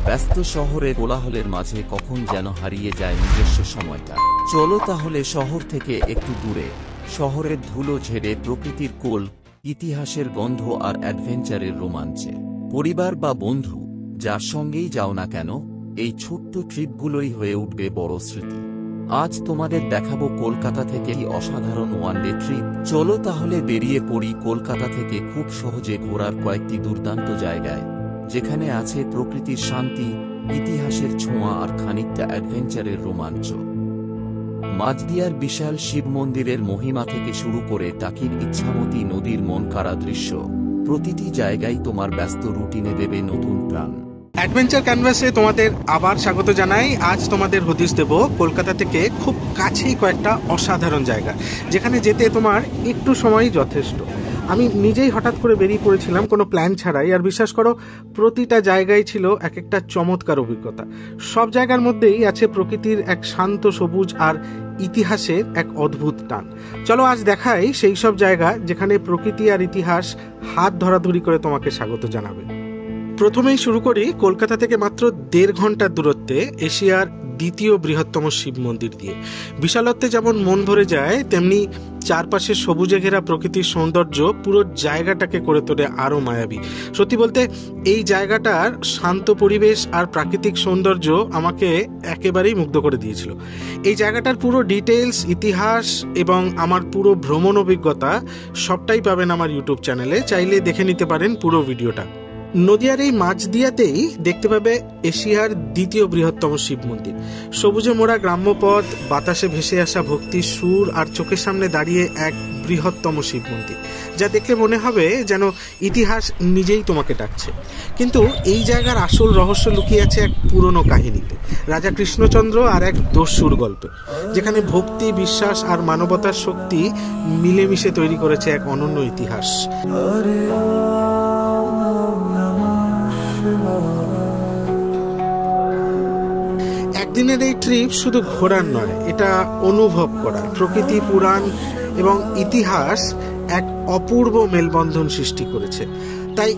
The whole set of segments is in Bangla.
ব্যস্ত শহরের কোলাহলের মাঝে কখন যেন হারিয়ে যায় নিজস্ব সময়টা। চলো তাহলে শহর থেকে একটু দূরে, শহরের ধুলো ঝেড়ে প্রকৃতির কোল, ইতিহাসের গন্ধ আর অ্যাডভেঞ্চারের রোমাঞ্চে। পরিবার বা বন্ধু যার সঙ্গেই যাও না কেন, এই ছোট্ট ট্রিপগুলোই হয়ে উঠবে বড় স্মৃতি। আজ তোমাদের দেখাবো কলকাতা থেকে এই অসাধারণ ওয়ানডে ট্রিপ। চলো তাহলে বেরিয়ে পড়ি কলকাতা থেকে খুব সহজে ঘোরার কয়েকটি দুর্দান্ত জায়গায়, যেখানে আছে প্রকৃতির শান্তি, ইতিহাসের ছোঁয়া আর খানিকটা অ্যাডভেঞ্চারের রোমাঞ্চ। মাঝদিয়ার বিশাল শিব মন্দিরের মহিমা থেকে শুরু করে টাকির ইচ্ছামতি নদীর মন কাড়া দৃশ্য, প্রতিটি জায়গায় তোমার ব্যস্ত রুটিনে দেবে নতুন প্রাণ। অ্যাডভেঞ্চার ক্যানভাসে তোমাদের আবার স্বাগত জানাই। আজ তোমাদের হদিশ দেব কলকাতা থেকে খুব কাছেই কয়েকটা অসাধারণ জায়গা, যেখানে যেতে তোমার একটু সময়ই যথেষ্ট। আমি নিজেই হঠাৎ করে বেরিয়ে পড়েছিলাম কোনো প্ল্যান ছাড়াই, আর বিশ্বাস করো প্রতিটা জায়গায় ছিল এক একটা চমৎকার অভিজ্ঞতা। সব জায়গার মধ্যেই আছে প্রকৃতির এক শান্ত সবুজ আর ইতিহাসের এক অদ্ভুত টান। চলো আজ দেখাই সেই সব জায়গা যেখানে প্রকৃতি আর ইতিহাস হাত ধরাধরি করে তোমাকে স্বাগত জানাবে। প্রথমেই শুরু করি কলকাতা থেকে মাত্র 1.5 ঘন্টার দূরত্বে এশিয়ার দ্বিতীয় বৃহত্তম শিব মন্দির দিয়ে। বিশালত্বে যেমন মন ভরে যায়, তেমনি চারপাশে সবুজে ঘেরা প্রকৃতির সৌন্দর্য পুরো জায়গাটাকে করে তোলে আরও মায়াবী। সত্যি বলতে এই জায়গাটার শান্ত পরিবেশ আর প্রাকৃতিক সৌন্দর্য আমাকে একেবারেই মুগ্ধ করে দিয়েছিল। এই জায়গাটার পুরো ডিটেলস, ইতিহাস এবং আমার পুরো ভ্রমণ অভিজ্ঞতা সবটাই পাবেন আমার ইউটিউব চ্যানেলে, চাইলে দেখে নিতে পারেন পুরো ভিডিওটা। নদিয়ার এই মাঝদিয়াতেই দেখতে পাবে এশিয়ার দ্বিতীয় বৃহত্তম শিব মন্দির। সবুজে মোড়া গ্রাম্য পথ, বাতাসে ভেসে আসা ভক্তির সুর আর চোখের সামনে দাঁড়িয়ে এক বৃহত্তম শিব মন্দির, যা দেখলে মনে হবে যেন ইতিহাস নিজেই তোমাকে ডাকছে। কিন্তু এই জায়গার আসল রহস্য লুকিয়ে আছে এক পুরনো কাহিনীতে, রাজা কৃষ্ণচন্দ্র আর এক দস্যুর গল্পে, যেখানে ভক্তি, বিশ্বাস আর মানবতার শক্তি মিলেমিশে তৈরি করেছে এক অনন্য ইতিহাস। একদিনের এই ট্রিপ শুধু ঘোরার নয়, এটা অনুভব করা। প্রকৃতি, পুরাণ এবং ইতিহাস এক অপূর্ব মেলবন্ধন সৃষ্টি করেছে। তাই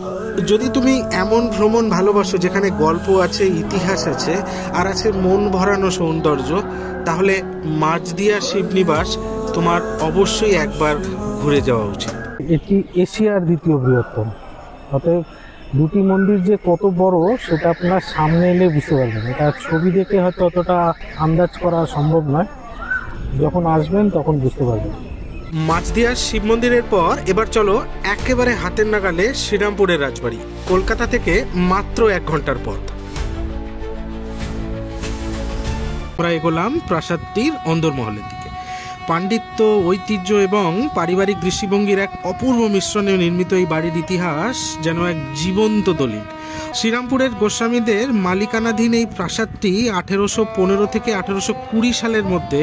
যদি তুমি এমন ভ্রমণ ভালোবাসো যেখানে গল্প আছে, ইতিহাস আছে আর আছে মন ভরানো সৌন্দর্য, তাহলে মাঝদিয়া শিবনিবাস তোমার অবশ্যই একবার ঘুরে যাওয়া উচিত। এটি এশিয়ার দ্বিতীয় বৃহত্তম, অতএব দুটি মন্দির যে কত বড় সেটা আপনার সামনে এলে বুঝতে পারবেন। এটা ছবি দেখে হয়তো অতটা আন্দাজ করা সম্ভব নয়, যখন আসবেন তখন বুঝতে পারবেন। মাঝদিয়ার শিব মন্দিরের পর এবার চলো একেবারে হাতের নাগালে শ্রীরামপুরের রাজবাড়ি, কলকাতা থেকে মাত্র 1 ঘন্টার পথ। আমরা এগোলাম প্রাসাদটির অন্দরমহলের দিকে। পাণ্ডিত্য, ঐতিহ্য এবং পারিবারিক দৃষ্টিভঙ্গির এক অপূর্ব মিশ্রণে নির্মিত এই বাড়ির ইতিহাস যেন এক জীবন্ত দলিল। শ্রীরামপুরের গোস্বামীদের মালিকানাধীন এই প্রাসাদটি 1815 থেকে 1820 সালের মধ্যে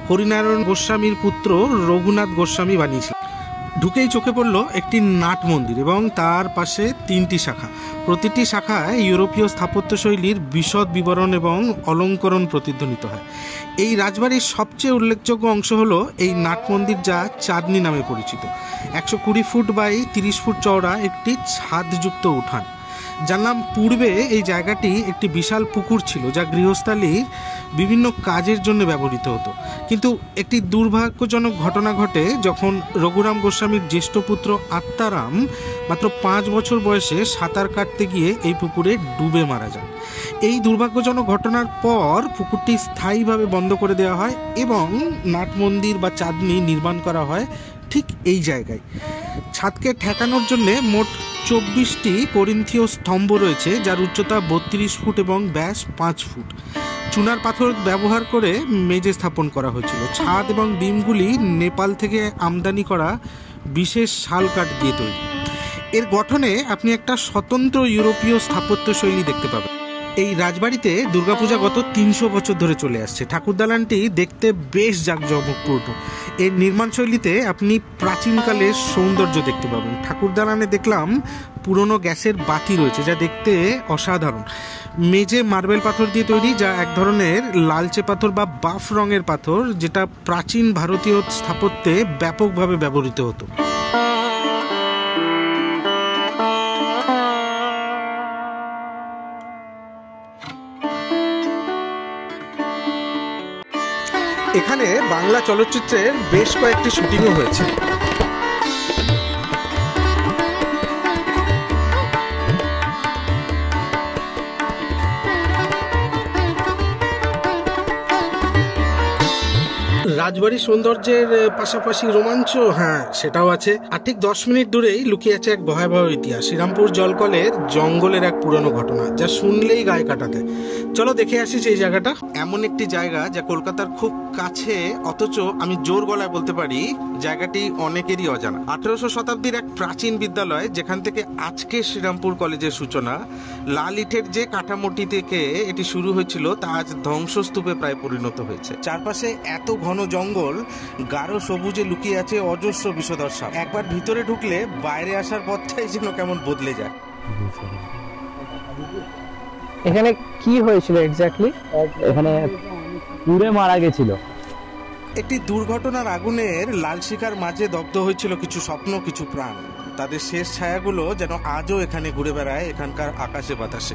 হরিনারায়ণ গোস্বামীর পুত্র রঘুনাথ গোস্বামী বানিয়েছিলেন। ঢুকেই চোখে পড়ল একটি নাট মন্দির এবং তার পাশে 3টি শাখা। প্রতিটি শাখায় ইউরোপীয় স্থাপত্যশৈলীর বিশদ বিবরণ এবং অলঙ্করণ প্রতিধ্বনিত হয়। এই রাজবাড়ির সবচেয়ে উল্লেখযোগ্য অংশ হলো এই নাট মন্দির, যা চাঁদনি নামে পরিচিত। 120 ফুট বাই 30 ফুট চওড়া একটি ছাদযুক্ত উঠান। জানলাম পূর্বে এই জায়গাটি একটি বিশাল পুকুর ছিল, যা গৃহস্থালীর বিভিন্ন কাজের জন্য ব্যবহৃত হতো। কিন্তু একটি দুর্ভাগ্যজনক ঘটনা ঘটে যখন রঘুরাম গোস্বামীর জ্যেষ্ঠ পুত্র আত্মারাম মাত্র 5 বছর বয়সে সাঁতার কাটতে গিয়ে এই পুকুরে ডুবে মারা যান। এই দুর্ভাগ্যজনক ঘটনার পর পুকুরটি স্থায়ীভাবে বন্ধ করে দেওয়া হয় এবং নাট মন্দির বা চাঁদনি নির্মাণ করা হয় ঠিক এই জায়গায়। ছাদকে ঠেকানোর জন্য মোট 24টি করিন্থীয় স্তম্ভ রয়েছে, যার উচ্চতা 32 ফুট এবং ব্যাস 5 ফুট। চুনার পাথর ব্যবহার করে মেঝে স্থাপন করা হয়েছিল। ছাদ এবং বিমগুলি নেপাল থেকে আমদানি করা বিশেষ শাল কাঠ দিয়ে তৈরি। এর গঠনে আপনি একটা স্বতন্ত্র ইউরোপীয় স্থাপত্য শৈলী দেখতে পাবেন। এই রাজবাড়িতে দুর্গাপূজা গত 300 বছর ধরে চলে আসছে। ঠাকুরদালানটি দেখতে বেশ জাঁকজমকপূর্ণ। এর নির্মাণশৈলীতে আপনি প্রাচীনকালের সৌন্দর্য দেখতে পাবেন। ঠাকুরদালানে দেখলাম পুরনো গ্যাসের বাতি রয়েছে, যা দেখতে অসাধারণ। মেঝে মার্বেল পাথর দিয়ে তৈরি, যা এক ধরনের লালচে পাথর বা বাফ রঙের পাথর, যেটা প্রাচীন ভারতীয় স্থাপত্যে ব্যাপকভাবে ব্যবহৃত হতো। এখানে বাংলা চলচ্চিত্রের বেশ কয়েকটি শুটিংও হয়েছে। রাজবাড়ির সৌন্দর্যের পাশাপাশি রোমাঞ্চ, হ্যাঁ সেটাও আছে। আর ঠিক 10 মিনিট দূরেই লুকিয়ে আছে এক ভয়াবহ ইতিহাস, শ্রীরামপুর জলকলের জঙ্গলের এক পুরনো ঘটনা, যা শুনলেই গায়ে কাটা দেয়। চলো দেখে আসি সেই জায়গাটা। এমন একটি জায়গা যা কলকাতার খুব কাছে, অথচ আমি জোর গলায় বলতে পারি জায়গাটি অনেকেরই অজানা। 18শো শতাব্দীর এক প্রাচীন বিদ্যালয়, যেখান থেকে আজকে শ্রীরামপুর কলেজের সূচনা। লাল ইটের যে কাঠামোটি থেকে এটি শুরু হয়েছিল তা আজ ধ্বংসস্তূপে প্রায় পরিণত হয়েছে। চারপাশে এত ঘন জঙ্গল, গাঢ় সবুজে লুকিয়ে আছে অজস্র বিষধর সাপ। একবার ভিতরে ঢুকলে বাইরে আসার পথটাই যেন কেমন বদলে যায়। এখানে কি হয়েছিল এক্স্যাক্টলি? এখানে পুড়ে মারা গেছিল। একটি দুর্ঘটনার আগুনের লাল শিখার মাঝে দগ্ধ হয়েছিল কিছু স্বপ্ন, কিছু প্রাণ। তাদের শেষ ছায়াগুলো যেন আজও এখানে ঘুরে বেড়ায় এখানকার আকাশে বাতাসে।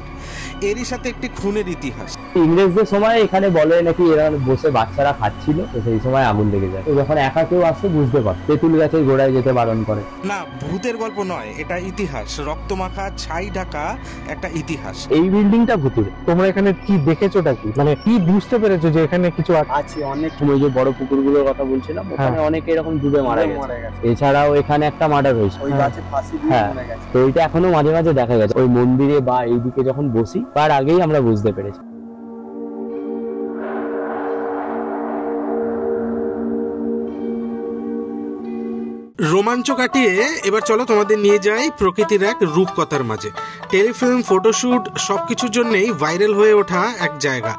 এরই সাথে একটি খুনের ইতিহাস। ইংরেজদের সময় এখানে বলে নাকি এরা বসে বাচ্চারা খাচ্ছিল, তো সেই সময় আগুন লেগে যায়। তো যখন একা কেউ আসতে বুঝতে পারে, তেঁতুল গাছের গোড়ায় যেতে বারণ করে। না, ভূতের গল্প নয়, এটা ইতিহাস, রক্তমাখা ছাই ঢাকা একটা ইতিহাস। এই বিল্ডিংটা ভুতুরে। তোমরা এখানে কি দেখেছোটা কি, মানে কি বুঝতে পেরেছো যে এখানে কিছু আছে? অনেক, ওই যে বড় পুকুরগুলোর কথা বলছিলাম, ওখানে অনেকে এরকম ডুবে মারা গেছে। এছাড়াও এখানে একটা মার্ডার হয়েছে। হ্যাঁ, তো ওইটা এখনো মাঝে মাঝে দেখা গেছে। ওই মন্দিরে বা এইদিকে যখন বসি তার আগেই আমরা বুঝতে পেরেছি। রোমাঞ্চ কাটিয়ে এবার চলো তোমাদের নিয়ে যাই প্রকৃতির এক রূপকথার মাঝে। টেলিফিল্ম, ফটোশুট সবকিছুর জন্যই ভাইরাল হয়ে ওঠা এক জায়গা।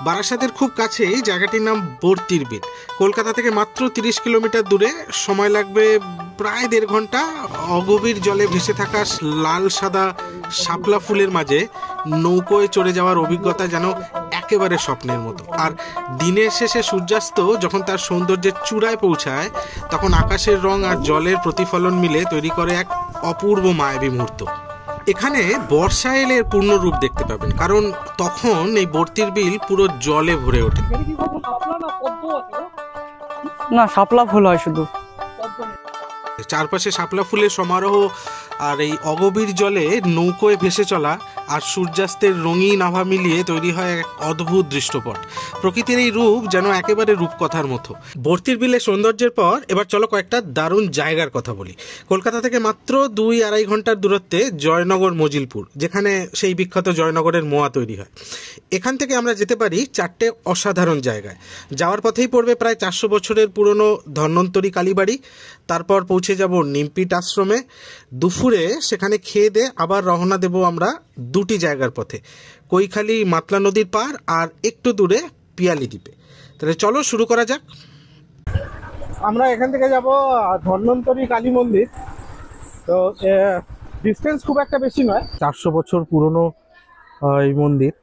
বারাসাতের খুব কাছেই জায়গাটির নাম বর্তির বিল। কলকাতা থেকে মাত্র 30 কিলোমিটার দূরে, সময় লাগবে প্রায় 1.5 ঘন্টা। অগভীর জলে ভেসে থাকা লাল সাদা শাপলা ফুলের মাঝে নৌকোয় চড়ে যাওয়ার অভিজ্ঞতা যেন একেবারে স্বপ্নের মতো। আর দিনের শেষে সূর্যাস্ত যখন তার সৌন্দর্যের চূড়ায় পৌঁছায়, তখন আকাশের রং আর জলের প্রতিফলন মিলে তৈরি করে এক অপূর্ব মায়াবী মুহূর্ত। এখানে বর্ষা এলে এর পূর্ণ রূপ দেখতে পাবেন, কারণ তখন এই বর্তির বিল পুরো জলে ভরে ওঠে। না, শাপলা ফুল হয় শুধু। চারপাশে শাপলা ফুলের সমারোহ, আর এই অগভীর জলে নৌকোয় ভেসে চলা আর সূর্যাস্তের রঙিন আভা মিলিয়ে তৈরি হয় এক অদ্ভুত দৃশ্যপট। প্রকৃতির এই রূপ যেন একেবারে রূপকথার মতো। বর্তির বিলের সৌন্দর্যের পর এবার চলো কয়েকটা দারুণ জায়গার কথা বলি। কলকাতা থেকে মাত্র 2-2.5 ঘন্টার দূরত্বে জয়নগর মজিলপুর, যেখানে সেই বিখ্যাত জয়নগরের মোয়া তৈরি হয়। এখান থেকে আমরা যেতে পারি 4টে অসাধারণ জায়গায়। যাওয়ার পথেই পড়বে প্রায় 400 বছরের পুরনো ধন্বন্তরী কালীবাড়ি। তারপর পৌঁছে যাব নিমপিট আশ্রমে। দুপুরে সেখানে খেয়ে দিয়ে আবার রওনা দেব আমরা 2টি জায়গার পথে, কৈখালী মাতলা নদীর পার আর একটু দূরে পিয়ালি দ্বীপে। তাহলে চলো শুরু করা যাক। আমরা এখান থেকে যাব ধন্বন্তরী কালী মন্দির। তো ডিস্টেন্স খুব একটা বেশি নয়, 400 বছর পুরনো এই মন্দির।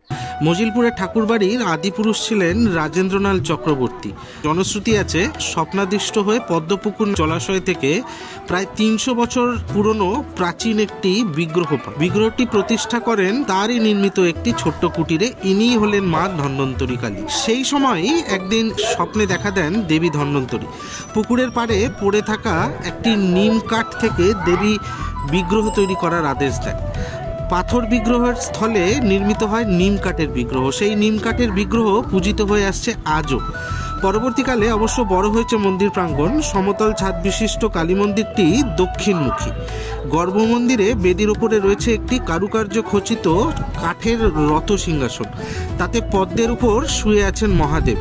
মজিলপুরের ঠাকুরবাড়ির আদিপুরুষ ছিলেন রাজেন্দ্রলাল চক্রবর্তী। জনশ্রুতি আছে স্বপ্নাদিষ্ট হয়ে পদ্মপুকুর জলাশয় থেকে প্রায় 300 বছর পুরনো প্রাচীন একটি বিগ্রহ পান। বিগ্রহটি প্রতিষ্ঠা করেন তারই নির্মিত একটি ছোট্ট কুটিরে। ইনিই হলেন মা ধন্বন্তরী কালী। সেই সময়ই একদিন স্বপ্নে দেখা দেন দেবী ধন্বন্তরী। পুকুরের পাড়ে পড়ে থাকা একটি নিম কাঠ থেকে দেবী বিগ্রহ তৈরি করার আদেশ দেন। পাথর বিগ্রহের স্থলে নির্মিত হয় নিম কাঠের বিগ্রহ। সেই নিম কাঠের বিগ্রহ পূজিত হয়ে আসছে আজও। পরবর্তীকালে অবশ্য বড় হয়েছে মন্দির প্রাঙ্গণ। সমতল ছাদ বিশিষ্ট কালী মন্দিরটি দক্ষিণমুখী। গর্ভমন্দিরে বেদির ওপরে রয়েছে একটি কারুকার্য খচিত কাঠের রথ সিংহাসন। তাতে পদ্মের উপর শুয়ে আছেন মহাদেব।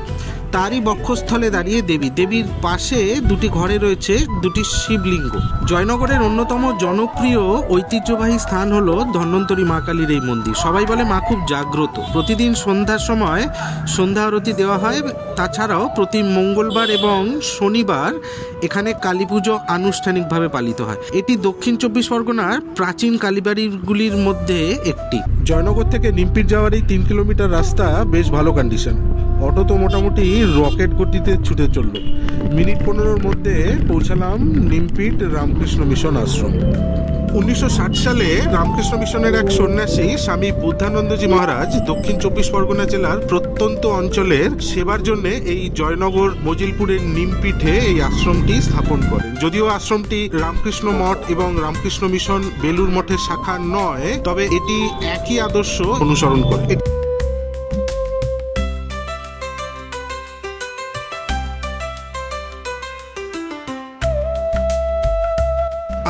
তারই বক্ষস্থলে দাঁড়িয়ে দেবী। দেবীর পাশে 2টি ঘরে রয়েছে 2টি শিবলিঙ্গ। জয়নগরের অন্যতম জনপ্রিয় ঐতিহ্যবাহী স্থান হলো ধন্বন্তরী মা কালীর এই মন্দির। সবাই বলে মা খুব জাগ্রত। প্রতিদিন সন্ধ্যার সময় সন্ধ্যা আরতি দেওয়া হয়। তাছাড়াও প্রতি মঙ্গলবার এবং শনিবার এখানে কালী পুজো আনুষ্ঠানিকভাবে পালিত হয়। এটি দক্ষিণ 24 পরগনার প্রাচীন কালীবাড়িগুলির মধ্যে একটি। জয়নগর থেকে নিমপিট যাওয়ার এই 3 কিলোমিটার রাস্তা বেশ ভালো কন্ডিশন। অটো তো মোটামুটি রকেট গতিতে ছুটে চলল। মিনিট 15-এর মধ্যে পৌঁছালাম নিমপিট রামকৃষ্ণ মিশন আশ্রম। 1960 সালে রামকৃষ্ণ মিশনের এক সন্ন্যাসী স্বামী বুদ্ধানন্দজি মহারাজ দক্ষিণ 24 পরগনা জেলার প্রত্যন্ত অঞ্চলের সেবার জন্য এই জয়নগর মজিলপুরের নিমপিঠে এই আশ্রমটি স্থাপন করেন। যদিও আশ্রমটি রামকৃষ্ণ মঠ এবং রামকৃষ্ণ মিশন বেলুর মঠের শাখা নয়, তবে এটি একই আদর্শ অনুসরণ করে।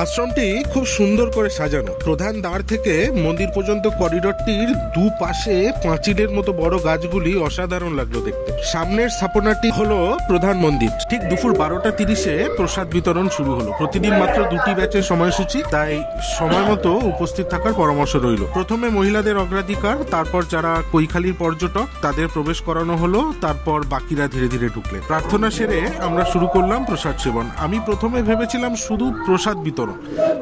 আশ্রমটি খুব সুন্দর করে সাজানো। প্রধান দ্বার থেকে মন্দির পর্যন্ত করিডোরটির দুপাশে পাঁচিলের মতো বড় গাছগুলি অসাধারণ লাগলো দেখতে। সামনের স্থাপনাটি হলো প্রধান মন্দির। ঠিক দুপুর 12:30-এ প্রসাদ বিতরণ শুরু হলো। প্রতিদিন মাত্র 2টি ব্যাচের সময়সূচি, তাই সময় মতো উপস্থিত থাকার পরামর্শ রইল। প্রথমে মহিলাদের অগ্রাধিকার, তারপর যারা কৈখালীর পর্যটক তাদের প্রবেশ করানো হলো, তারপর বাকিরা ধীরে ধীরে ঢুকলেন। প্রার্থনা সেরে আমরা শুরু করলাম প্রসাদ সেবন। আমি প্রথমে ভেবেছিলাম শুধু প্রসাদ বিতরণ,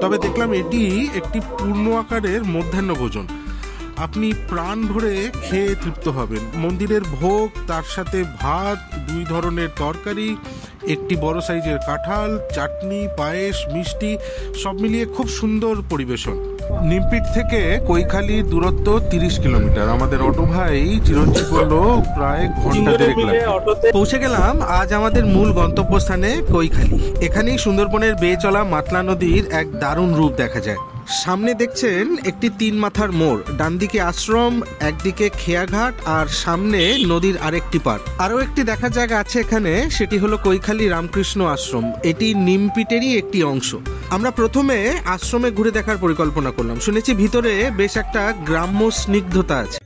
তবে দেখলাম এটি একটি পূর্ণ আকারের মধ্যাহ্ন ভোজন। আপনি প্রাণ ভরে খেয়ে তৃপ্ত হবেন। মন্দিরের ভোগ, তার সাথে ভাত, 2 ধরনের তরকারি, একটি বড় সাইজের কাঁঠাল, চাটনি, পায়েস, মিষ্টি, সব মিলিয়ে খুব সুন্দর পরিবেশন। নিমপিঠ থেকে কৈখালীর দূরত্ব 30 কিলোমিটার। আমাদের অটো ভাই চিরঞ্জিত বললো প্রায় ঘন্টা দেড়েক লাগে। পৌঁছে গেলাম আজ আমাদের মূল গন্তব্যস্থানে কৈখালী। এখানেই সুন্দরবনের বেয়ে চলা মাতলা নদীর এক দারুণ রূপ দেখা যায়। সামনে দেখছেন একটি 3 মাথার মোড়, ডান দিকে আশ্রম, একদিকে খেয়াঘাট, আর সামনে নদীর আরেকটি পার। আরো একটি দেখার জায়গা আছে এখানে, সেটি হলো কৈখালী রামকৃষ্ণ আশ্রম। এটি নিমপিটেরই একটি অংশ। আমরা প্রথমে আশ্রমে ঘুরে দেখার পরিকল্পনা করলাম। শুনেছি ভিতরে বেশ একটা গ্রাম্য স্নিগ্ধতা আছে।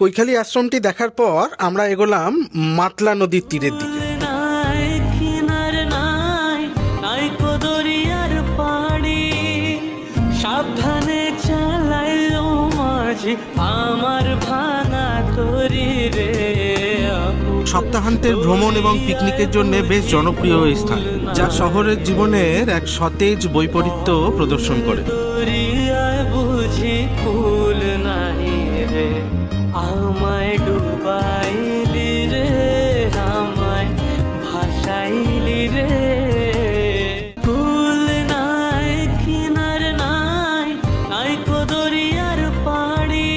কৈখালী আশ্রমটি দেখার পর আমরা এগোলাম মাতলা নদীর তীরের দিকে। সাবধানে চালাই মাঝি আমার ভাঙা তরি রে। সপ্তাহান্তের ভ্রমণ এবং পিকনিকের জন্য বেশ জনপ্রিয় এই স্থান, যা শহরের জীবনের এক সতেজ বৈপরীত্য প্রদর্শন করে। বুঝি ফুল নাই রে, আমায় ডুবাইলি রে, আমায় ভাসাইলি রে। ফুল নাই, কিনার নাই, নাই কদরিয়ার পাড়ি।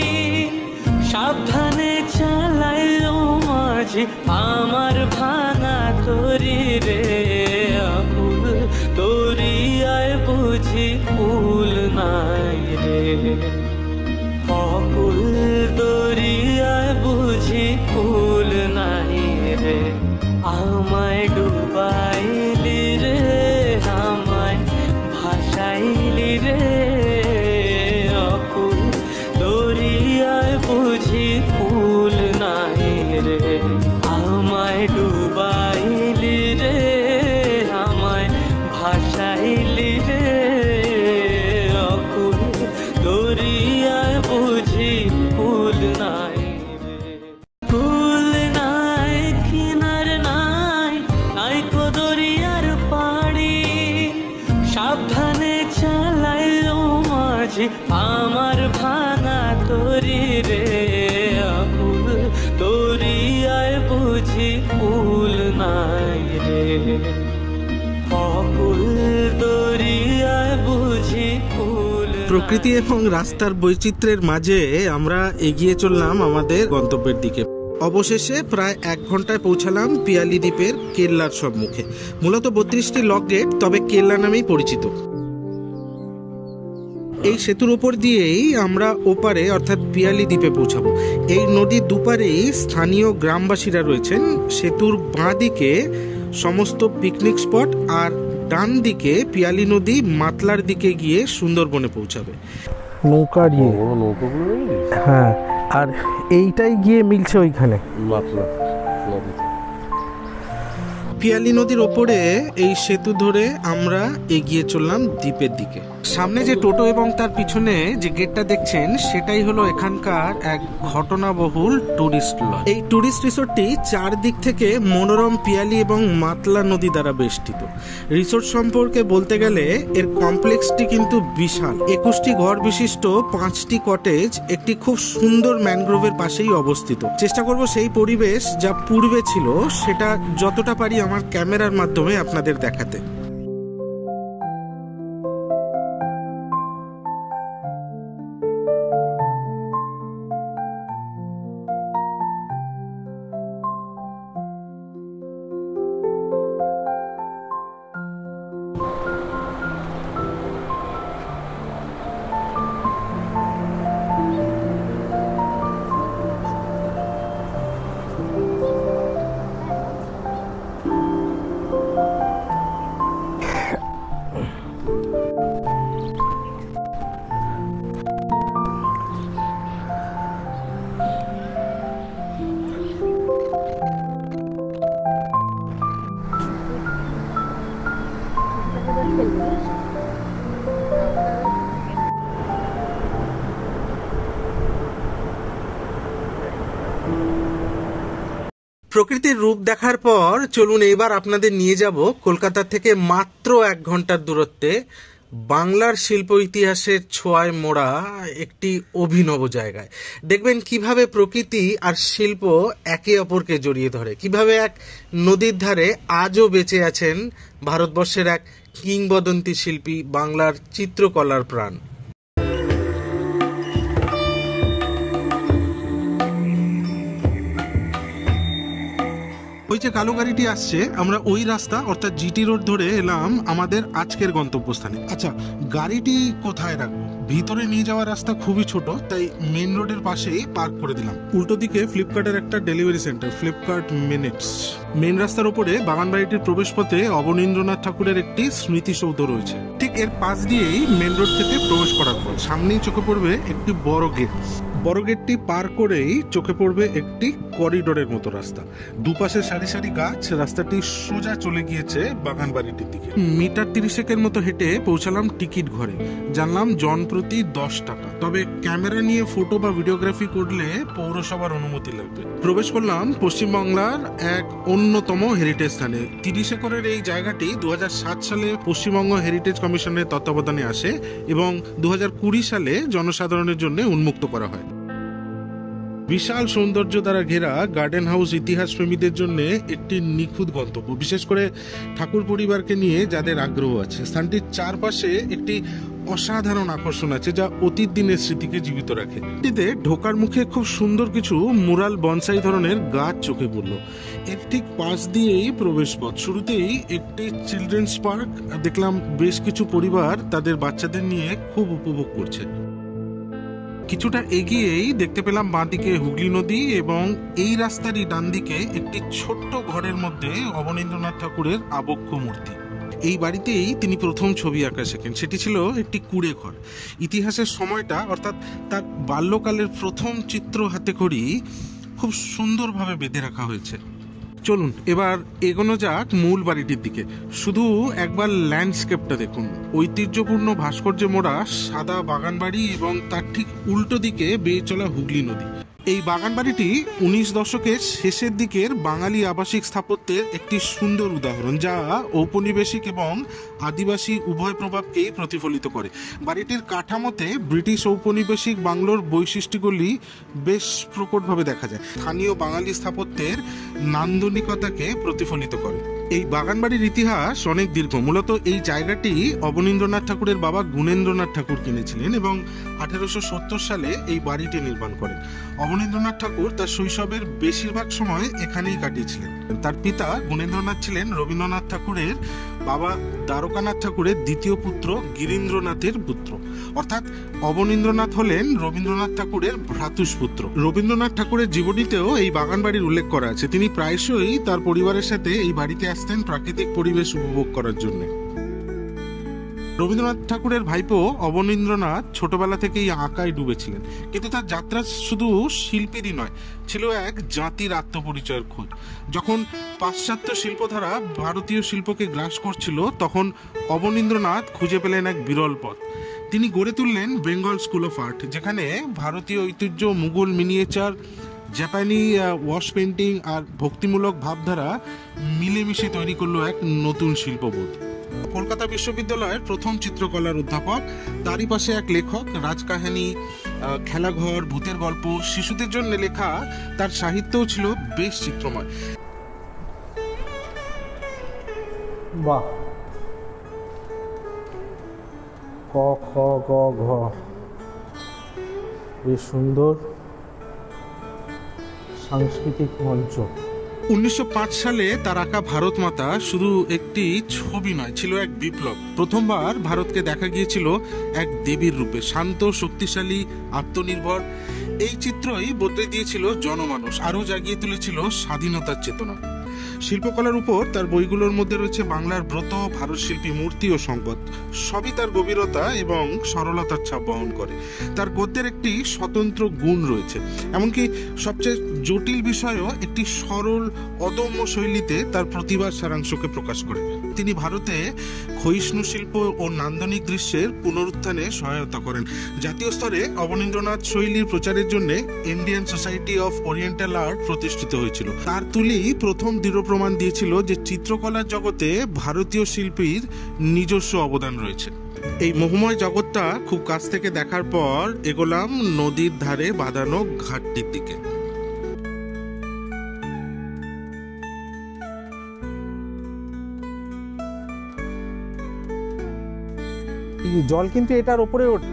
সাবধানে চালাই মাঝি আমার ভাঙা তরি রে। ফুল দরিয়ায় বুঝি ফুল নাই রে, অকুল দরিয়ায় বুঝি ফুল নাই রে। আমায় ডুবাইলি রে, আমায় ভাসাইলি রে। অকুল দরিয়ায় বুঝি ফুল নাই রে, আমায় ডুবাইলি রে, আমায় ভাসাইলি রে। অকুল দরিয়ায় বুঝি ফুল নাই রে। ফুল নাই, কিনার নাই, নাই কদরিয়ার পাড়ি। সাবধানে চালাই মাঝি আমার ভাঙা তরি রে। ফুল দরিয়ায় বুঝি ফুল নাই রে, অকুল দরিয়ায় বুঝি ফুল। প্রকৃতি এবং রাস্তার বৈচিত্র্যের মাঝে আমরা এগিয়ে চললাম আমাদের গন্তব্যের দিকে। অবশেষে প্রায় 1 ঘন্টায় পৌঁছালাম পিয়ালি দ্বীপের কেল্লার সম্মুখে। মূলত 32টি লক গেট, তবে কেল্লা নামেই পরিচিত। এই সেতুর উপর দিয়েই আমরা ওপারে অর্থাৎ পিয়ালি দ্বীপে পৌঁছাবো। এই নদীর দুপারেই স্থানীয় গ্রামবাসীরা রয়েছেন। সেতুর বাঁ দিকে সমস্ত পিকনিক স্পট, আর ডান দিকে পিয়ালি নদী মাতলার দিকে গিয়ে সুন্দরবনে পৌঁছাবে। নৌকা দিয়ে, হ্যাঁ, আর এইটাই গিয়ে মিলছে ওইখানে মাতলা নদী। পিয়ালি নদীর ওপরে এই সেতু ধরে আমরা এগিয়ে চললাম দ্বীপের দিকে। সামনে যে টোটো এবং তার পিছনে যে গেটটা দেখছেন সেটাই হলো এখানকার এক ঘটনাবহুল টুরিস্ট লজ। এই টুরিস্ট রিসোর্টটি চারদিক থেকে মনোরম পিয়ালি এবং মাতলা নদী দ্বারা বেষ্টিত। রিসোর্ট সম্পর্কে বলতে গেলে এর কমপ্লেক্সটি কিন্তু বিশাল। 21টি ঘর বিশিষ্ট 5টি কটেজ একটি খুব সুন্দর ম্যানগ্রোভের পাশেই অবস্থিত। চেষ্টা করব সেই পরিবেশ যা পূর্বে ছিল সেটা যতটা পারি আমার ক্যামেরার মাধ্যমে আপনাদের দেখাতে। প্রকৃতির রূপ দেখার পর চলুন এবার আপনাদের নিয়ে যাব কলকাতা থেকে মাত্র 1 ঘন্টার দূরত্বে বাংলার শিল্প ইতিহাসের ছোঁয়ায় মোড়া একটি অভিনব জায়গায়। দেখবেন কিভাবে প্রকৃতি আর শিল্প একে অপরকে জড়িয়ে ধরে, কিভাবে এক নদীর ধারে আজও বেঁচে আছেন ভারতবর্ষের এক কিংবদন্তি শিল্পী, বাংলার চিত্রকলার প্রাণ। ওই যে কালো গাড়িটি আসছে, আমরা ওই রাস্তা অর্থাৎ জিটি রোড ধরে এলাম আমাদের আজকের গন্তব্যস্থানে। আচ্ছা, গাড়িটি কোথায় রাখবো? ভিতরে নিয়ে যাওয়ার রাস্তা খুবই ছোট, তাই মেন রোডের পাশেই পার্ক করে দিলাম। উল্টো দিকে ফ্লিপকার্টের একটা delivery centre, Flipkart minutes. Main রাস্তার উপরে বাগানবাড়িটির প্রবেশ পথে অবনীন্দ্রনাথ ঠাকুরের একটি স্মৃতিসৌধ রয়েছে। ঠিক এর পাশ দিয়েই মেন রোড থেকে প্রবেশ করার পর সামনেই চোখে পড়বে একটি বড় গেট। বড় গেটটি পার করেই চোখে পড়বে একটি করিডোরের মতো রাস্তা। দুপাশে সারি সারি গাছ, রাস্তাটি সোজা চলে গিয়েছে বাগানবাড়িটির দিকে। মিটার 30 মতো হেঁটে পৌঁছালাম টিকিট ঘরে। জানলাম জনপ্রতি 10 টাকা, তবে ক্যামেরা নিয়ে ফটো বা ভিডিওগ্রাফি করলে পৌরসভার অনুমতি লাগবে। প্রবেশ করলাম পশ্চিমবাংলার এক অন্যতম হেরিটেজ স্থানে। 30 একরের এই জায়গাটি 2007 সালে পশ্চিমবঙ্গ হেরিটেজ কমিশনের তত্ত্বাবধানে আসে এবং 2020 সালে জনসাধারণের জন্য উন্মুক্ত করা হয়। বিশাল সৌন্দর্য দ্বারা ঘেরা গার্ডেন হাউস ইতিহাস প্রেমীদের জন্য একটি নিখুঁত গন্তব্য, বিশেষ করে ঠাকুর পরিবারকে নিয়ে যাদের আগ্রহ আছে। স্থানটির চারপাশে একটি অসাধারণ আকর্ষণ আছে যা অতীত দিনের স্মৃতিকে জীবিত রাখে। এটিতে ঢোকার মুখে খুব সুন্দর কিছু মুরাল বনসাই ধরনের গাছ চোখে পড়ল। এর ঠিক পাশ দিয়েই প্রবেশ পথ। শুরুতেই একটি চিলড্রেন্স পার্ক দেখলাম, বেশ কিছু পরিবার তাদের বাচ্চাদের নিয়ে খুব উপভোগ করছে। কিছুটা এগিয়েই দেখতে পেলাম বাঁদিকে হুগলি নদী এবং এই রাস্তারই ডান দিকে একটি ছোট্ট ঘরের মধ্যে অবনীন্দ্রনাথ ঠাকুরের আবক্ষ মূর্তি। এই বাড়িতেই তিনি প্রথম ছবি আঁকা শেখেন। সেটি ছিল একটি কুঁড়ে ঘর। ইতিহাসের সময়টা অর্থাৎ তার বাল্যকালের প্রথম চিত্র হাতে করি খুব সুন্দরভাবে বেঁধে রাখা হয়েছে। চলুন এবার এগোনো যাক মূল বাড়িটির দিকে। শুধু একবার ল্যান্ডস্কেপটা দেখুন, ঐতিহ্যপূর্ণ ভাস্কর্যে মোড়া সাদা বাগান বাড়ি এবং তার ঠিক উল্টো দিকে বেয়ে চলা হুগলি নদী। এই বাগান বাড়িটি 19 দশকের শেষের দিকের বাঙালি আবাসিক স্থাপত্যের একটি সুন্দর উদাহরণ, যা ঔপনিবেশিক এবং আদিবাসী উভয় প্রভাবকেই প্রতিফলিত করে। বাড়িটির কাঠামোতে ব্রিটিশ ঔপনিবেশিক বাংলোর বৈশিষ্ট্যগুলি বেশ প্রকটভাবে দেখা যায়। স্থানীয় বাঙালি স্থাপত্যের নান্দনিকতাকে প্রতিফলিত করে। এই বাগানবাড়ির ইতিহাস অনেক দীর্ঘ। মূলত এই জায়গাটি অবনীন্দ্রনাথ ঠাকুরের বাবা গুণেন্দ্রনাথ ঠাকুর কিনেছিলেন এবং 1870 সালে এই বাড়িটি নির্মাণ করেন। অবনীন্দ্রনাথ ঠাকুর তার শৈশবের বেশিরভাগ সময় এখানেই কাটিয়েছিলেন। তার পিতা গুণেন্দ্রনাথ ছিলেন রবীন্দ্রনাথ ঠাকুরের বাবা দ্বারকানাথ ঠাকুরের দ্বিতীয় পুত্র গিরীন্দ্রনাথের পুত্র, অর্থাৎ অবনীন্দ্রনাথ হলেন রবীন্দ্রনাথ ঠাকুরের ভ্রাতুষ্পুত্র। রবীন্দ্রনাথ ঠাকুরের জীবনীতেও এই বাগানবাড়ির উল্লেখ করা আছে। তিনি প্রায়শই তার পরিবারের সাথে এই বাড়িতে আসতেন প্রাকৃতিক পরিবেশ উপভোগ করার জন্য। রবীন্দ্রনাথ ঠাকুরের ভাইপো অবনীন্দ্রনাথ ছোটবেলা থেকেই আঁকায় ডুবেছিলেন, কিন্তু তার যাত্রা শুধু শিল্পীরই নয়, ছিল এক জাতির আত্মপরিচয়ের খোঁজ। যখন পাশ্চাত্য শিল্পধারা ভারতীয় শিল্পকে গ্রাস করছিল, তখন অবনীন্দ্রনাথ খুঁজে পেলেন এক বিরল পথ। তিনি গড়ে তুললেন বেঙ্গল স্কুল অফ আর্ট, যেখানে ভারতীয় ঐতিহ্য, মুঘল মিনিয়েচার, জাপানি ওয়াশ পেন্টিং আর ভক্তিমূলক ভাবধারা মিলেমিশে তৈরি করলো এক নতুন শিল্পবোধ। কলকাতা বিশ্ববিদ্যালয়ের প্রথম চিত্রকলার অধ্যাপক, তারই পাশে এক লেখক, রাজকাহিনী, খেলাঘর, ভূতের গল্প, শিশুদের জন্য লেখা তার সাহিত্যও ছিল বেশ চিত্রময়। বাহ, ক খ গ ঘ, বেশ সুন্দর সাংস্কৃতিক মঞ্চ। 1905 সালে তার আঁকা ভারত মাতা শুধু একটি ছবি নয়, ছিল এক বিপ্লব। প্রথমবার ভারতকে দেখা গিয়েছিল এক দেবীর রূপে, শান্ত, শক্তিশালী, আত্মনির্ভর। এই চিত্রই বদলে দিয়েছিল জনমানস, আরও জাগিয়ে তুলেছিল স্বাধীনতার চেতনা। শিল্পকলার উপর তার বইগুলোর মধ্যে রয়েছে বাংলার ব্রত, ভারত শিল্পী, মূর্তি ও সংবাদ। সবই তার গভীরতা এবং সরলতার ছাপ বহন করে। তার গদ্যের একটি স্বতন্ত্র গুণ রয়েছে, এমনকি সবচেয়ে জটিল বিষয়ও একটি সরল, অদম্য শৈলীতে তার প্রতিভার সারাংশকে প্রকাশ করে। তিনি ভারতে ক্ষয়িষ্ণু শিল্প ও নান্দনিক দৃশ্যের পুনরুত্থানে সহায়তা করেন। জাতীয় স্তরে অবনীন্দ্রনাথ শৈলীর প্রচারের জন্য Indian society of oriental art প্রতিষ্ঠিত হয়েছিল। তার তুলি প্রথম দৃঢ় প্রমাণ দিয়েছিল যে চিত্রকলার জগতে ভারতীয় শিল্পীর নিজস্ব অবদান রয়েছে। এই মোহময় জগৎটা খুব কাছ থেকে দেখার পর এগোলাম নদীর ধারে বাঁধানো ঘাটটির দিকে। জল কিন্তু এটার উপরে ওঠে।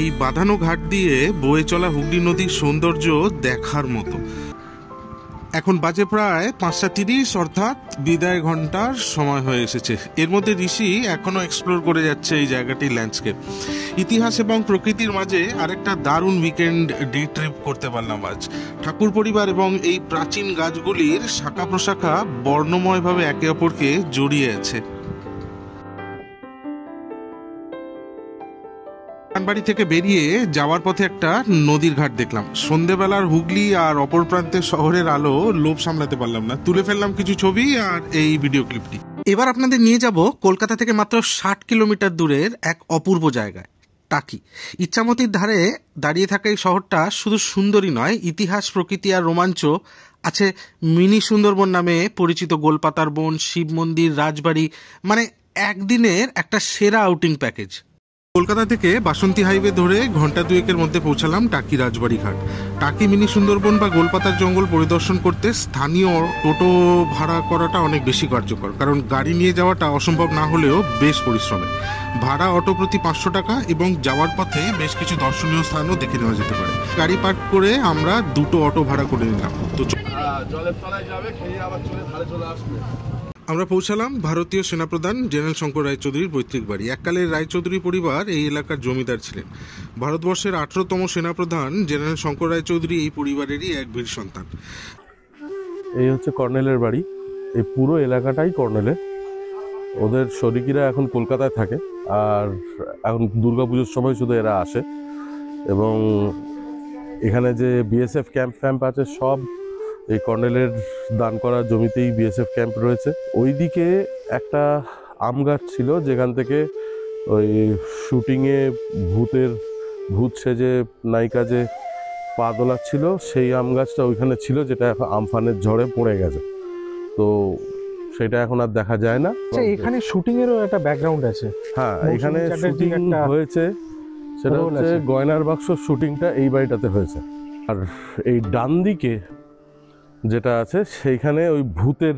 এই বাঁধানো ঘাট দিয়ে বয়ে চলা হুগলি নদীর সৌন্দর্য দেখার মতো। এখন বাজে প্রায় 5:30, অর্থাৎ বিদায় ঘন্টার সময় হয়ে এসেছে। এর মধ্যে ঋষি এখনো এক্সপ্লোর করে যাচ্ছে এই জায়গাটির ল্যান্ডস্কেপ। ইতিহাস এবং প্রকৃতির মাঝে আরেকটা দারুণ উইকেন্ড ডে ট্রিপ করতে পারলাম আজ। ঠাকুর পরিবার এবং এই প্রাচীন গাছগুলির শাখা প্রশাখা বর্ণময়ভাবে একে অপরকে জড়িয়ে আছে। বাড়ি থেকে বেরিয়ে যাওয়ার পথে একটা নদীর ঘাট দেখলাম। সন্ধেবেলার হুগলি আর অপর প্রান্তের শহরের আলো লোভ সামলাতে পারলাম না, তুলে ফেললাম কিছু ছবি আর এই ভিডিও ক্লিপটি। এবার আপনাদের নিয়ে যাব কলকাতা থেকে মাত্র 60 কিলোমিটার দূরের এক অপূর্ব জায়গায়, টাকি। ইচ্ছামতির ধারে দাঁড়িয়ে থাকা এই শহরটা শুধু সুন্দরী নয়, ইতিহাস, প্রকৃতি আর রোমাঞ্চ আছে। মিনি সুন্দরবন নামে পরিচিত গোলপাতার বন, শিব মন্দির, রাজবাড়ি, মানে একদিনের একটা সেরা আউটিং প্যাকেজ। কলকাতা থেকে বাসন্তী হাইওয়ে ধরে ঘন্টা দুয়েকের মধ্যে পৌঁছালাম টাকি রাজবাড়ি ঘাট। টাকি মিনি সুন্দরবন বা গোলপাতার জঙ্গল পরিদর্শন করতে স্থানীয় টোটো ভাড়া করাটা অনেক বেশি কার্যকর, কারণ গাড়ি নিয়ে যাওয়াটা অসম্ভব না হলেও বেশ পরিশ্রমের। ভাড়া অটো প্রতি 500 টাকা এবং যাওয়ার পথে বেশ কিছু দর্শনীয় স্থানও দেখে নেওয়া যেতে পারে। গাড়ি পার্ক করে আমরা 2টো অটো ভাড়া করে নিলাম। তো জলের তলায় যাবে, খেয়ে আবার ধারে চলে আসবে। আমরা পৌঁছালাম ভারতীয় সেনাপ্রধান জেনারেল শঙ্কর রায়চৌধুরীর পৈতৃক বাড়ি। এককালের রায়চৌধুরী পরিবার এই এলাকার জমিদার ছিলেন। ভারতবর্ষের 18তম সেনাপ্রধান জেনারেল শঙ্কর রায়চৌধুরী এই পরিবারেরই এক বীর সন্তান। এই হচ্ছে কর্নেলের বাড়ি। এই পুরো এলাকাটাই কর্নেলের। ওদের শরিকিরা এখন কলকাতায় থাকে, আর এখন দুর্গাপুজোর সময় শুধু এরা আসে। এবং এখানে যে বিএসএফ ক্যাম্প আছে সব এই কর্নেলের দান করা জমিতেই বিএসএফ ক্যাম্প রয়েছে। ওইদিকে একটা আম গাছ ছিল যেখান থেকে ওই শুটিংয়ে ভূত সেজে নায়িকা যে পা দোলাচ্ছিল, সেই আম গাছটা ওইখানে ছিল, যেটা এখন আমফানের ঝড়ে পড়ে গেছে। তো সেটা এখন আর দেখা যায় না। এখানে শুটিং এরও একটা ব্যাকগ্রাউন্ড আছে। হ্যাঁ, এখানে শুটিং হয়েছে, সেটা হচ্ছে গয়নার বাক্স শুটিংটা এই বাড়িটাতে হয়েছে। আর এই ডান দিকে যেটা আছে সেইখানে ওই ভূতের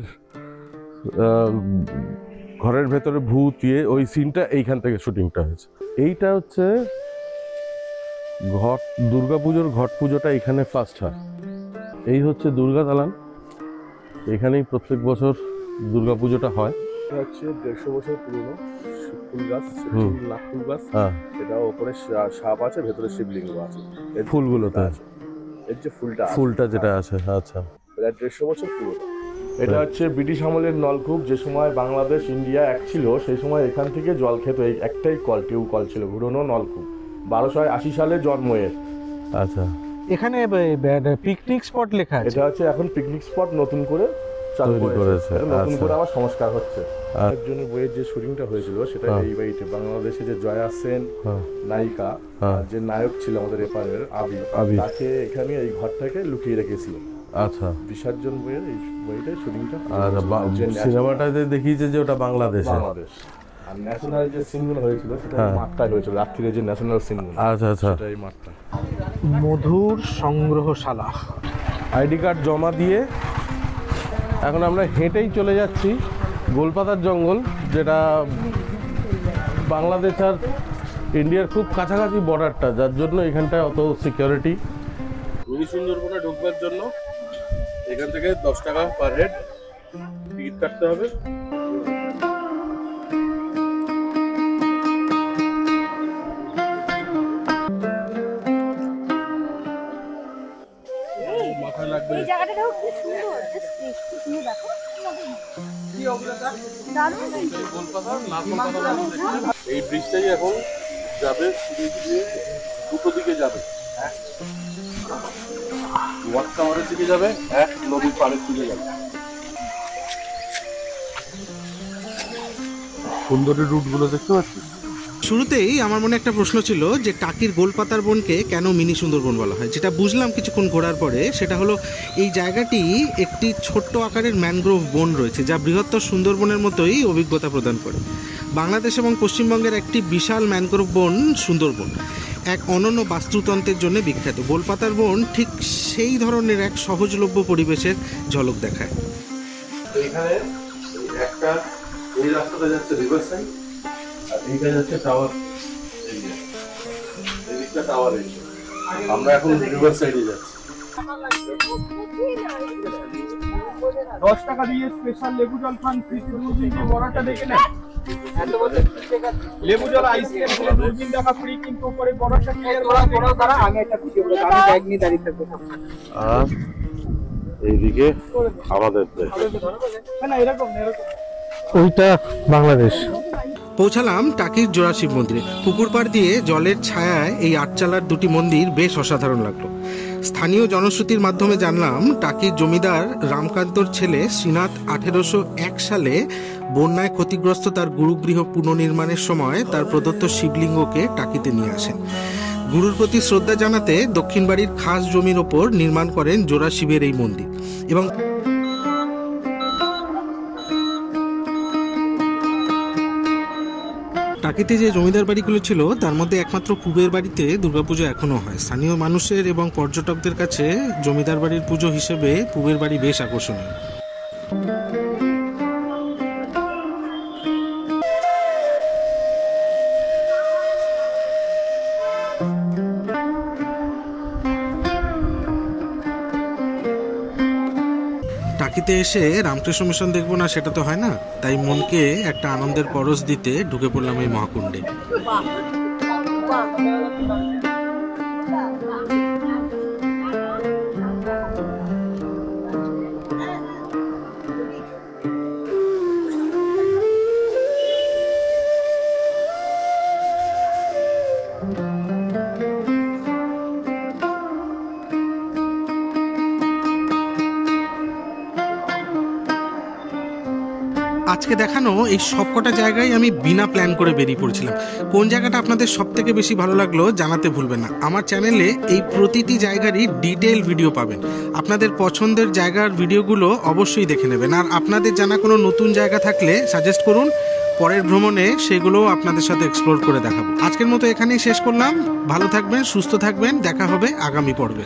ঘরের ভেতরে ভূত ওই সিনটা এইখান থেকে শুটিংটা হয়েছে। এইটা হচ্ছে দুর্গাপুজোর ঘট পুজোটা এখানে ফার্স্ট হয়। এই হচ্ছে দুর্গা দালান, এখানেই প্রত্যেক বছর দুর্গাপুজোটা হয়। হচ্ছে 150 বছর পুরনো ফুল গাছ, নাগফুল গাছ। এটা ওপরে সাপ আছে, ভেতরে শিবলিঙ্গ আছে। ফুলগুলোতে এর যে ফুলটা যেটা আছে, আচ্ছা, 150 বছর পুরনো। এটা হচ্ছে ব্রিটিশ আমলের নলকূপ। যে সময় বাংলাদেশ ইন্ডিয়া এক ছিল সেই সময় এখান থেকে জল খেত। এই একটাই কল, টিউব কল ছিল, ঘুরনো নলকূপ। 1280 সালে জন্ম এর। আচ্ছা, এখানে পিকনিক স্পট লেখা আছে। এটা হচ্ছে এখন পিকনিক স্পট নতুন করে চালু করেছে, নতুন করে আবার সংস্কার হচ্ছে। একজনের বইয়ের যে শুটিংটা হয়েছিল সেটা এই বাড়িতে। বাংলাদেশে যে জয়া সেন নায়িকা, যে নায়ক ছিল আমাদের এপারের আবি, তাকে এখানে এই ঘরটাকে লুকিয়ে রেখেছিল। আচ্ছা, বিসর্জন বইয়ের এই বইটা শুটিংটা। সিনেমাটাতে দেখিয়েছে যে ওটা বাংলাদেশ। আর ন্যাশনাল যে সিনগুলো হয়েছিল সেটা মাঠটাই হয়েছিল, রাত্রিরে যে ন্যাশনাল সিনগুলো। আচ্ছা আচ্ছা, সেটাই মাঠটা। মধুর সংগ্রহশালা। আইডি কার্ড জমা দিয়ে এখন আমরা হেঁটেই চলে যাচ্ছি গোলপাতার জঙ্গল, যেটা বাংলাদেশ আর ইন্ডিয়ার খুব কাছাকাছি বর্ডারটা, যার জন্য এখানটায় অত সিকিউরিটি। মিনি সুন্দরবনে ঢুকবার জন্য এখান থেকে 10 টাকা পার হেড টিকিট কাটতে হবে। মাথায় লাগবে। এই জায়গাটাও খুব সুন্দর, জাস্ট তুমি দেখো কি অবস্থা, দারুণ। এই ব্রিজটাই এখন যাবে দুটো দিকে যাবে, ওয়াচ টাওয়ারের দিকে যাবে, এক নদীর পাড়ের দিকে যাবে। সুন্দরী রুটগুলো দেখতে পাচ্ছি। শুরুতেই আমার মনে একটা প্রশ্ন ছিল যে টাকির গোলপাতার বনকে কেন মিনি সুন্দরবন বলা হয়। যেটা বুঝলাম কিছুক্ষণ ঘোরার পরে সেটা হলো এই জায়গাটি একটি ছোট্ট আকারের ম্যানগ্রোভ বন রয়েছে, যা বৃহত্তর সুন্দরবনের মতোই অভিজ্ঞতা প্রদান করে। বাংলাদেশ এবং পশ্চিমবঙ্গের একটি বিশাল ম্যানগ্রোভ বন সুন্দরবন এক অনন্য বাস্তুতন্ত্রের জন্য বিখ্যাত। গোলপাতার বন ঠিক সেই ধরনের এক সহজলভ্য পরিবেশের ঝলক দেখায়। এখানে একটা এই রাস্তাটা যাচ্ছে রিভার সাইড, আর এইটা যাচ্ছে টাওয়ার এরিয়া। এই দিকটা টাওয়ার এরিয়া, আমরা এখন রিভার সাইডে যাচ্ছি। 10 টাকা দিয়ে স্পেশাল লেবু জল খান, ফ্রিতে 2 দিন বড়টা দেখে নেন। লেবু জল আইসক্রিম 2 দিন টাকা ফ্রি, কিন্তু উপরে বড়টা ক্লিয়ার করা তারা আমি একটা ভিডিও করে আমি ব্যাগ নিয়ে দাঁড়িয়ে থাকবো। আর এইদিকে আমাদের না এরকম ওইটা বাংলাদেশ। পৌঁছালাম টাকির জোড়া শিব মন্দিরে। পুকুর পাড় দিয়ে জলের ছায়ায় এই আটচালার দুটি মন্দির বেশ অসাধারণ লাগলো। স্থানীয় জনশ্রুতির মাধ্যমে জানলাম টাকির জমিদার রামকান্তর ছেলে শ্রীনাথ 1801 সালে বন্যায় ক্ষতিগ্রস্ত তার গুরুগৃহ পুনর্নির্মাণের সময় তার প্রদত্ত শিবলিঙ্গকে টাকিতে নিয়ে আসেন। গুরুর প্রতি শ্রদ্ধা জানাতে দক্ষিণ বাড়ির খাস জমির ওপর নির্মাণ করেন জোড়া শিবের এই মন্দির। এবং টাকিতে যে জমিদার বাড়িগুলো ছিল তার মধ্যে একমাত্র পূবের বাড়িতে দুর্গাপুজো এখনো হয়। স্থানীয় মানুষের এবং পর্যটকদের কাছে জমিদার বাড়ির পুজো হিসেবে পূবের বাড়ি বেশ আকর্ষণীয়। টাকিতে এসে রামকৃষ্ণ মিশন দেখবো না সেটা তো হয় না, তাই মনকে একটা আনন্দের পরশ দিতে ঢুকে পড়লাম এই মহাকুণ্ডে। আজকে দেখানো এই সবকটা জায়গায় আমি বিনা প্ল্যান করে বেরিয়ে পড়েছিলাম। কোন জায়গাটা আপনাদের সব থেকে বেশি ভালো লাগলো জানাতে ভুলবেন না। আমার চ্যানেলে এই প্রতিটি জায়গারই ডিটেল ভিডিও পাবেন। আপনাদের পছন্দের জায়গার ভিডিওগুলো অবশ্যই দেখে নেবেন। আর আপনাদের জানা কোনো নতুন জায়গা থাকলে সাজেস্ট করুন, পরের ভ্রমণে সেগুলো আপনাদের সাথে এক্সপ্লোর করে দেখাবো। আজকের মতো এখানেই শেষ করলাম। ভালো থাকবেন, সুস্থ থাকবেন, দেখা হবে আগামী পর্বে।